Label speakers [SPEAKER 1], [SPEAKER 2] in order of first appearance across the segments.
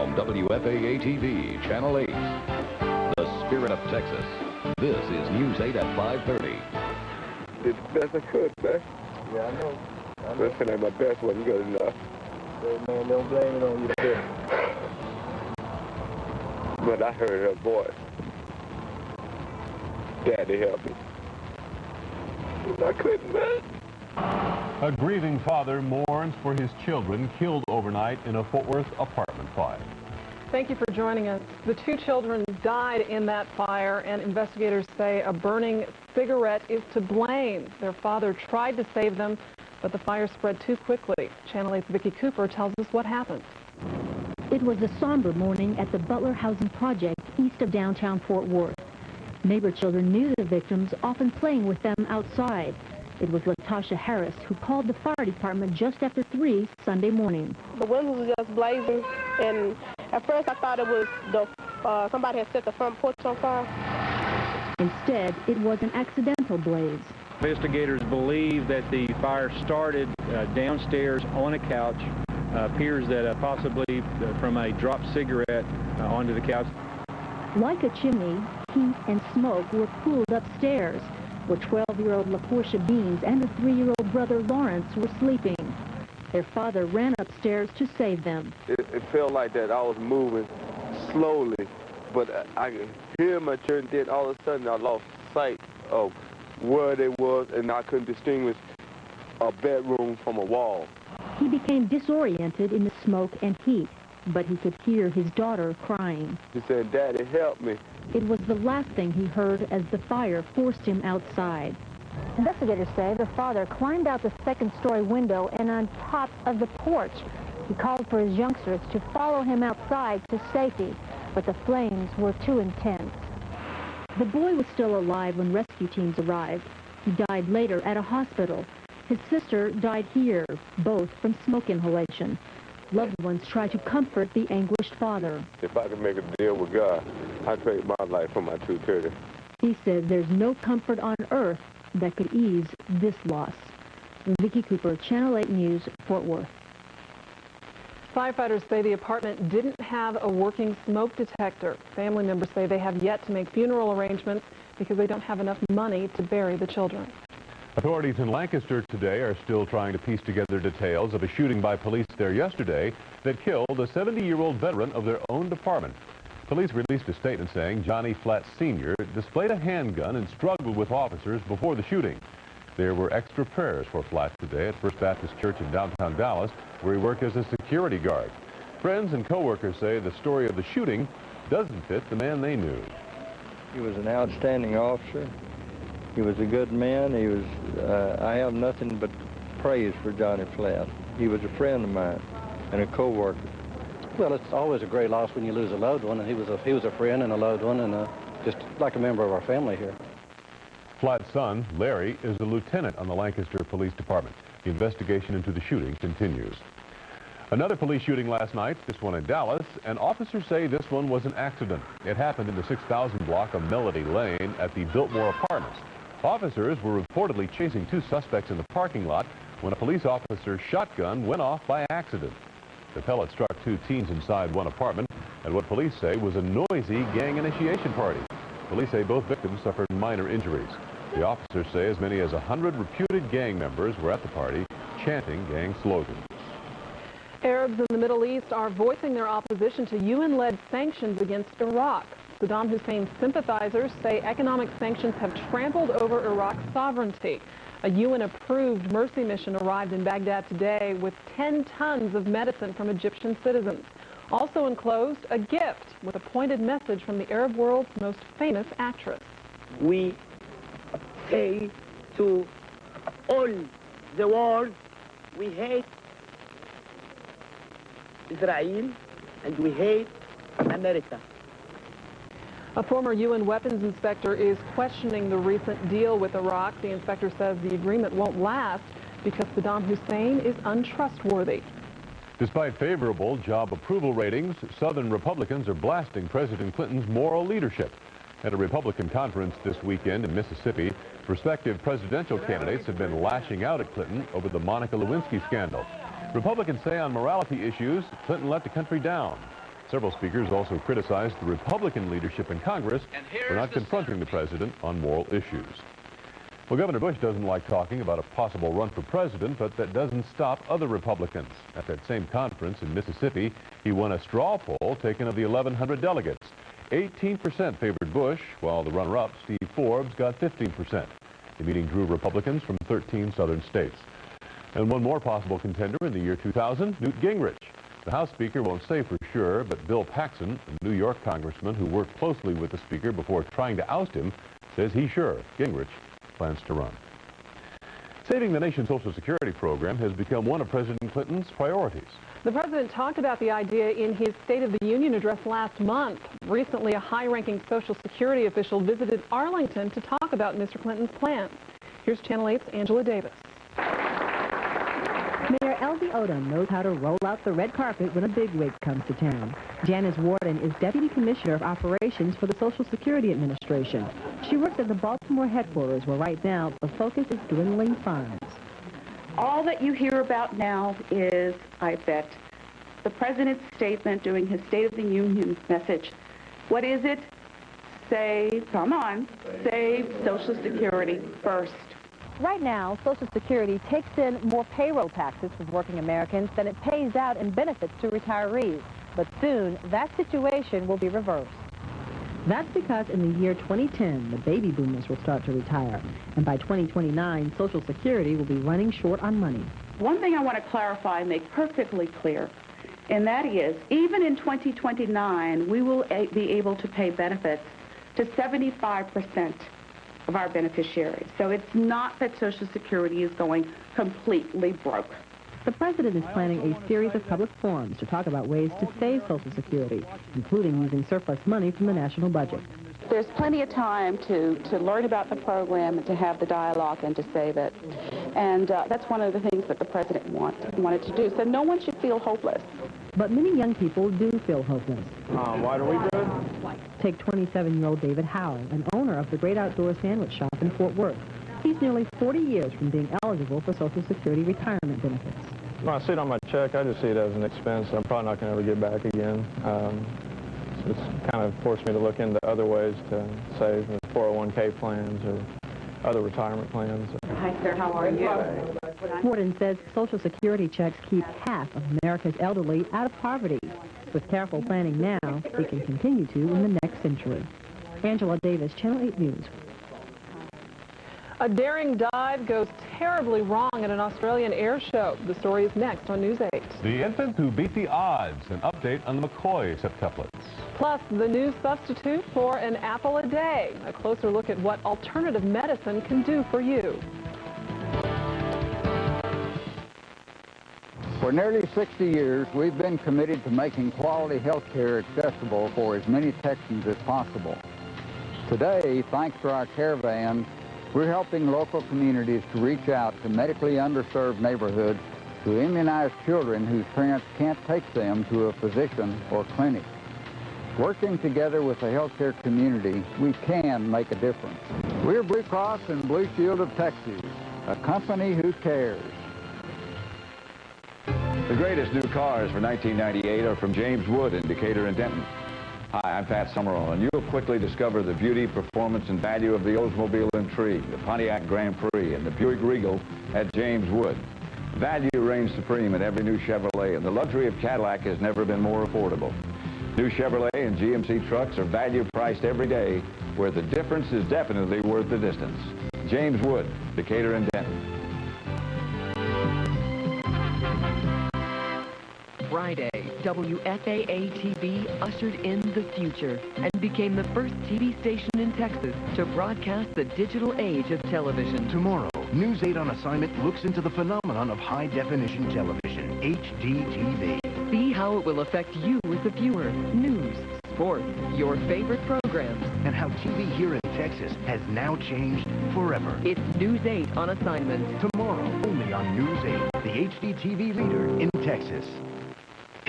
[SPEAKER 1] on WFAA-TV, Channel 8. The Spirit of Texas. This is News 8 at 5:30.
[SPEAKER 2] Did the best I could, man.
[SPEAKER 3] Yeah, I know.
[SPEAKER 2] But tonight my best wasn't good enough.
[SPEAKER 3] So, man, don't blame it on you, too.
[SPEAKER 2] But I heard her voice. Daddy help me. I couldn't, man.
[SPEAKER 4] A grieving father mourns for his children killed overnight in a Fort Worth apartment fire.
[SPEAKER 5] Thank you for joining us. The two children died in that fire, and investigators say a burning cigarette is to blame. Their father tried to save them, but the fire spread too quickly. Channel 8's Vicky Cooper tells us what happened.
[SPEAKER 6] It was a somber morning at the Butler Housing Project east of downtown Fort Worth. Neighbor children knew the victims, often playing with them outside. It was Latasha Harris who called the fire department just after 3 Sunday morning.
[SPEAKER 7] The windows were just blazing, and at first I thought it was somebody had set the front porch on fire.
[SPEAKER 6] Instead, it was an accidental blaze.
[SPEAKER 8] Investigators believe that the fire started downstairs on a couch. Appears that possibly from a dropped cigarette onto the couch.
[SPEAKER 6] Like a chimney, heat and smoke were cooled upstairs, where 12-year-old LaPortia Beans and the 3-year-old brother Lawrence were sleeping. Their father ran upstairs to save them.
[SPEAKER 2] It felt like that I was moving slowly, but I could hear my children. Then all of a sudden I lost sight of where they was, and I couldn't distinguish a bedroom from a wall.
[SPEAKER 6] He became disoriented in the smoke and heat, but he could hear his daughter crying.
[SPEAKER 2] He said, "Daddy, help me."
[SPEAKER 6] It was the last thing he heard as the fire forced him outside. Investigators say the father climbed out the second-story window and on top of the porch. He called for his youngsters to follow him outside to safety, but the flames were too intense. The boy was still alive when rescue teams arrived. He died later at a hospital. His sister died here, both from smoke inhalation. Loved ones try to comfort the anguished father.
[SPEAKER 2] If I could make a deal with God, I'd trade my life for my two children.
[SPEAKER 6] He says there's no comfort on earth that could ease this loss. Vicky Cooper, Channel 8 News, Fort Worth.
[SPEAKER 5] Firefighters say the apartment didn't have a working smoke detector. Family members say they have yet to make funeral arrangements because they don't have enough money to bury the children.
[SPEAKER 4] Authorities in Lancaster today are still trying to piece together details of a shooting by police there yesterday that killed a 70-year-old veteran of their own department. Police released a statement saying Johnny Flatt Sr. displayed a handgun and struggled with officers before the shooting. There were extra prayers for Flatt today at First Baptist Church in downtown Dallas, where he worked as a security guard. Friends and co-workers say the story of the shooting doesn't fit the man they knew.
[SPEAKER 3] He was an outstanding officer. He was a good man. He was, I have nothing but praise for Johnny Flatt. He was a friend of mine and a co-worker.
[SPEAKER 9] Well, it's always a great loss when you lose a loved one, and he was a friend and a loved one, and just like a member of our family here.
[SPEAKER 4] Flatt's son, Larry, is a lieutenant on the Lancaster Police Department. The investigation into the shooting continues. Another police shooting last night, this one in Dallas, and officers say this one was an accident. It happened in the 6000 block of Melody Lane at the Biltmore Apartments. Officers were reportedly chasing two suspects in the parking lot when a police officer's shotgun went off by accident. The pellet struck two teens inside one apartment at what police say was a noisy gang initiation party. Police say both victims suffered minor injuries. The officers say as many as 100 reputed gang members were at the party chanting gang slogans.
[SPEAKER 5] Arabs in the Middle East are voicing their opposition to UN-led sanctions against Iraq. Saddam Hussein's sympathizers say economic sanctions have trampled over Iraq's sovereignty. A UN-approved mercy mission arrived in Baghdad today with 10 tons of medicine from Egyptian citizens. Also enclosed, a gift with a pointed message from the Arab world's most famous actress.
[SPEAKER 10] We say to all the world, we hate Israel and we hate America.
[SPEAKER 5] A former UN weapons inspector is questioning the recent deal with Iraq. The inspector says the agreement won't last because Saddam Hussein is untrustworthy.
[SPEAKER 4] Despite favorable job approval ratings, Southern Republicans are blasting President Clinton's moral leadership. At a Republican conference this weekend in Mississippi, prospective presidential candidates have been lashing out at Clinton over the Monica Lewinsky scandal. Republicans say on morality issues, Clinton let the country down. Several speakers also criticized the Republican leadership in Congress for not confronting the president on moral issues. Well, Governor Bush doesn't like talking about a possible run for president, but that doesn't stop other Republicans. At that same conference in Mississippi, he won a straw poll taken of the 1,100 delegates. 18% favored Bush, while the runner-up, Steve Forbes, got 15%. The meeting drew Republicans from 13 southern states. And one more possible contender in the year 2000, Newt Gingrich. The House Speaker won't say for sure, but Bill Paxton, a New York congressman who worked closely with the Speaker before trying to oust him, says he's sure Gingrich plans to run. Saving the nation's Social Security program has become one of President Clinton's priorities.
[SPEAKER 5] The president talked about the idea in his State of the Union address last month. Recently, a high-ranking Social Security official visited Arlington to talk about Mr. Clinton's plans. Here's Channel 8's Angela Davis.
[SPEAKER 11] Mayor Elsie Odom knows how to roll out the red carpet when a bigwig comes to town. Janice Warden is Deputy Commissioner of Operations for the Social Security Administration. She works at the Baltimore headquarters, where right now the focus is dwindling funds.
[SPEAKER 12] All that you hear about now is, I bet, the President's statement during his State of the Union message. What is it? Save, come on, save Social Security first.
[SPEAKER 6] Right now, Social Security takes in more payroll taxes from working Americans than it pays out in benefits to retirees. But soon, that situation will be reversed.
[SPEAKER 11] That's because in the year 2010, the baby boomers will start to retire. And by 2029, Social Security will be running short on money.
[SPEAKER 12] One thing I want to clarify and make perfectly clear, and that is, even in 2029, we will be able to pay benefits to 75% of our beneficiaries. So it's not that Social Security is going completely broke.
[SPEAKER 11] The president is planning a series of public forums to talk about ways to save Social Security, including using surplus money from the national budget.
[SPEAKER 12] There's plenty of time to learn about the program and to have the dialogue and to save it. And that's one of the things that the president wanted to do. So no one should feel hopeless.
[SPEAKER 11] But many young people do feel hopeless.
[SPEAKER 2] Why do we good?
[SPEAKER 11] Take 27-year-old David Howell, an owner of the Great Outdoor Sandwich Shop in Fort Worth. He's nearly 40 years from being eligible for Social Security retirement benefits.
[SPEAKER 3] When I see it on my check, I just see it as an expense I'm probably not going to ever get back again. It's kind of forced me to look into other ways to save, 401k plans or other retirement plans.
[SPEAKER 12] Hi, sir. How are you?
[SPEAKER 11] Warden says Social Security checks keep half of America's elderly out of poverty. With careful planning now, we can continue to in the next century. Angela Davis, Channel 8 News.
[SPEAKER 5] A daring dive goes terribly wrong at an Australian air show. The story is next on News 8.
[SPEAKER 4] The infant who beat the odds, an update on the McCoy septuplets.
[SPEAKER 5] Plus, the new substitute for an apple a day. A closer look at what alternative medicine can do for you.
[SPEAKER 13] For nearly 60 years, we've been committed to making quality health care accessible for as many Texans as possible. Today, thanks to our caravans, we're helping local communities to reach out to medically underserved neighborhoods to immunize children whose parents can't take them to a physician or clinic. Working together with the healthcare community, we can make a difference. We're Blue Cross and Blue Shield of Texas, a company who cares.
[SPEAKER 1] The greatest new cars for 1998 are from James Wood in Decatur and Denton. Hi, I'm Pat Summerall, and you'll quickly discover the beauty, performance, and value of the Oldsmobile Intrigue, the Pontiac Grand Prix, and the Buick Regal at James Wood. Value reigns supreme in every new Chevrolet, and the luxury of Cadillac has never been more affordable. New Chevrolet and GMC trucks are value priced every day, where the difference is definitely worth the distance. James Wood, Decatur and Denton.
[SPEAKER 14] Friday, WFAA-TV ushered in the future and became the first TV station in Texas to broadcast the digital age of television.
[SPEAKER 15] Tomorrow, News 8 on assignment looks into the phenomenon of high-definition television, HDTV.
[SPEAKER 14] See how it will affect you as a viewer, news, sports, your favorite programs.
[SPEAKER 15] And how TV here in Texas has now changed forever.
[SPEAKER 14] It's News 8 on assignment.
[SPEAKER 15] Tomorrow, only on News 8, the HDTV leader in Texas.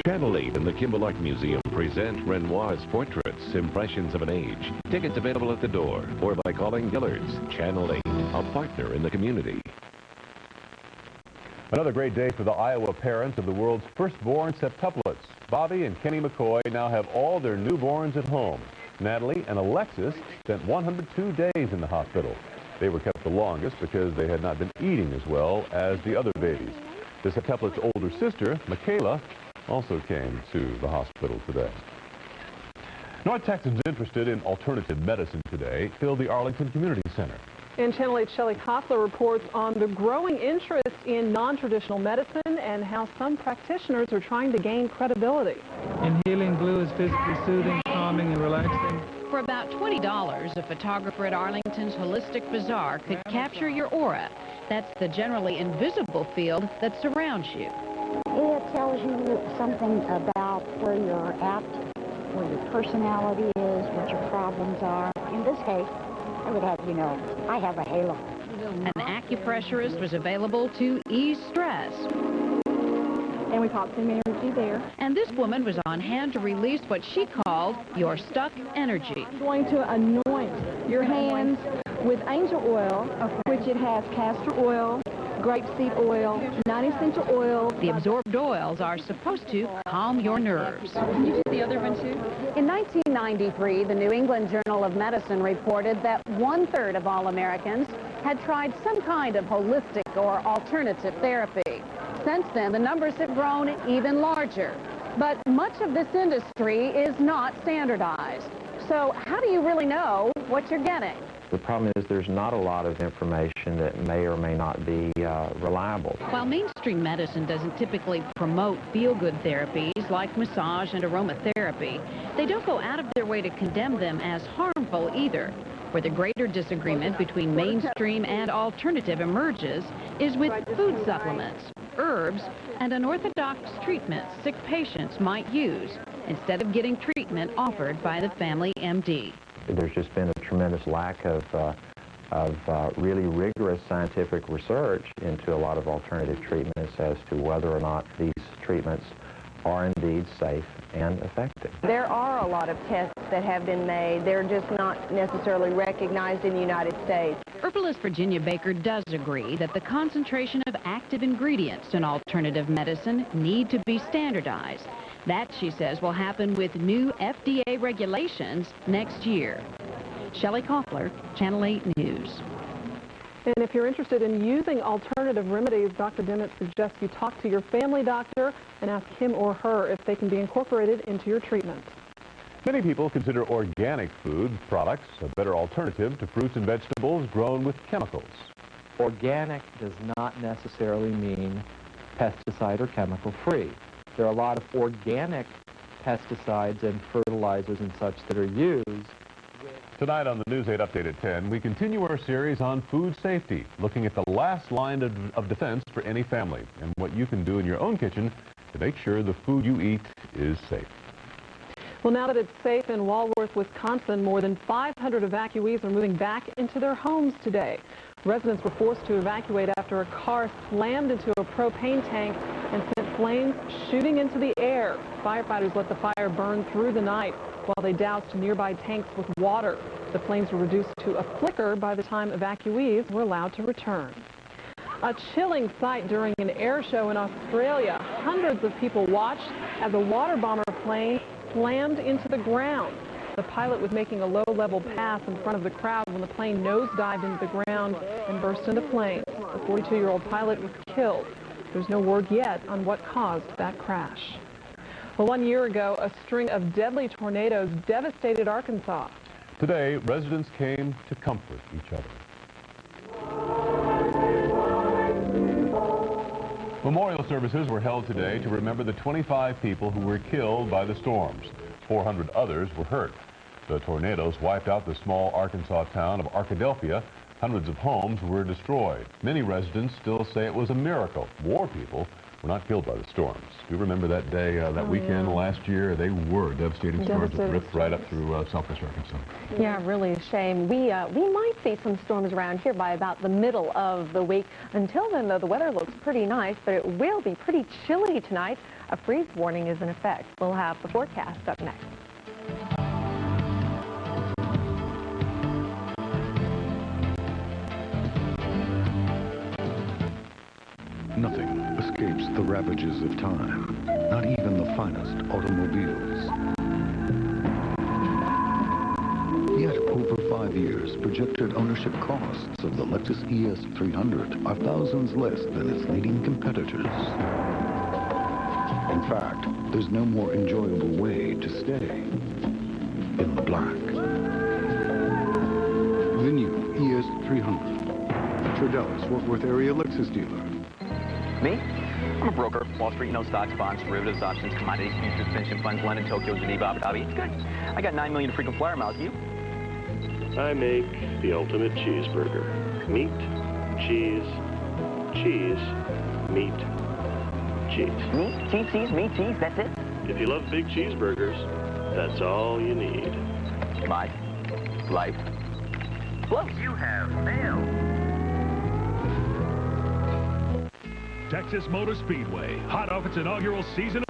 [SPEAKER 16] Channel 8 and the Kimball Art Museum present Renoir's Portraits, Impressions of an Age. Tickets available at the door or by calling Dillard's. Channel 8, a partner in the community.
[SPEAKER 4] Another great day for the Iowa parents of the world's firstborn septuplets. Bobby and Kenny McCoy now have all their newborns at home. Natalie and Alexis spent 102 days in the hospital. They were kept the longest because they had not been eating as well as the other babies. The septuplet's older sister, Michaela, also came to the hospital today. North Texans interested in alternative medicine today filled the Arlington Community Center.
[SPEAKER 5] And Channel 8's Shelley Kofler reports on the growing interest in non-traditional medicine and how some practitioners are trying to gain credibility.
[SPEAKER 17] Inhaling blue is physically soothing, calming, and relaxing.
[SPEAKER 18] For about $20, a photographer at Arlington's Holistic Bazaar could capture your aura. That's the generally invisible field that surrounds you.
[SPEAKER 19] It tells you something about where you're at, where your personality is, what your problems are. In this case, I would have you know, I have a halo.
[SPEAKER 18] An acupressurist was available to ease stress.
[SPEAKER 6] And we popped some energy there.
[SPEAKER 18] And this woman was on hand to release what she called your stuck energy.
[SPEAKER 6] I'm going to anoint your hands with angel oil, which it has castor oil, grapeseed oil, 9 essential oils.
[SPEAKER 18] The absorbed oils are supposed to calm your nerves.
[SPEAKER 6] Can you do the other one too?
[SPEAKER 20] In 1993, the New England Journal of Medicine reported that 1/3 of all Americans had tried some kind of holistic or alternative therapy. Since then, the numbers have grown even larger. But much of this industry is not standardized. So how do you really know what you're getting?
[SPEAKER 21] The problem is there's not a lot of information that may or may not be reliable.
[SPEAKER 18] While mainstream medicine doesn't typically promote feel-good therapies like massage and aromatherapy, they don't go out of their way to condemn them as harmful either. Where the greater disagreement between mainstream and alternative emerges is with food supplements, herbs, and unorthodox treatments sick patients might use instead of getting treatment offered by the family MD.
[SPEAKER 21] There's just been a tremendous lack of really rigorous scientific research into a lot of alternative treatments as to whether or not these treatments are indeed safe and effective.
[SPEAKER 22] There are a lot of tests that have been made. They're just not necessarily recognized in the United States.
[SPEAKER 18] Herbalist Virginia Baker does agree that the concentration of active ingredients in alternative medicine need to be standardized. That, she says, will happen with new FDA regulations next year. Shelley Kofler, Channel 8 News.
[SPEAKER 5] And if you're interested in using alternative remedies, Dr. Dimmitt suggests you talk to your family doctor and ask him or her if they can be incorporated into your treatment.
[SPEAKER 4] Many people consider organic food products a better alternative to fruits and vegetables grown with chemicals.
[SPEAKER 23] Organic does not necessarily mean pesticide or chemical free. There are a lot of organic pesticides and fertilizers and such that are used.
[SPEAKER 4] Tonight on the News 8 Update at 10, we continue our series on food safety, looking at the last line of defense for any family and what you can do in your own kitchen to make sure the food you eat is safe.
[SPEAKER 5] Well, now that it's safe in Walworth, Wisconsin, more than 500 evacuees are moving back into their homes today. Residents were forced to evacuate after a car slammed into a propane tank and sent flames shooting into the air. Firefighters let the fire burn through the night while they doused nearby tanks with water. The flames were reduced to a flicker by the time evacuees were allowed to return. A chilling sight during an air show in Australia. Hundreds of people watched as a water bomber plane slammed into the ground. The pilot was making a low-level pass in front of the crowd when the plane nosedived into the ground and burst into flames. The 42-year-old pilot was killed. There's no word yet on what caused that crash. Well, 1 year ago, a string of deadly tornadoes devastated Arkansas.
[SPEAKER 4] Today, residents came to comfort each other. Memorial services were held today to remember the 25 people who were killed by the storms. 400 others were hurt. The tornadoes wiped out the small Arkansas town of Arkadelphia. Hundreds of homes were destroyed. Many residents still say it was a miracle more people were not killed by the storms. Do you remember that day, that weekend last year? They were devastating storms that ripped right up through southwest Arkansas.
[SPEAKER 22] Yeah, really a shame. We might see some storms around here by about the middle of the week. Until then, though, the weather looks pretty nice, but it will be pretty chilly tonight. A freeze warning is in effect. We'll have the forecast up next.
[SPEAKER 24] Nothing escapes the ravages of time, not even the fire.
[SPEAKER 7] finest automobiles. Yet, over 5 years, projected ownership costs of the Lexus ES300 are thousands less than its leading competitors. In fact, there's no more enjoyable way to stay in the black. The new ES300. For Dallas, Fort Worth area Lexus dealer.
[SPEAKER 8] Me? I'm a broker. Wall Street, stocks, bonds, derivatives, options, commodities, futures, pension funds, London, Tokyo, Geneva, Abu Dhabi. It's good. I got 9 million frequent flyer miles. You?
[SPEAKER 9] I make the ultimate cheeseburger. Meat, cheese, cheese, meat, cheese.
[SPEAKER 8] Meat, cheese, meat, cheese, that's it?
[SPEAKER 9] If you love big cheeseburgers, that's all you need.
[SPEAKER 8] My life blows.
[SPEAKER 24] You have mail.
[SPEAKER 25] Texas Motor Speedway, hot off its inaugural season.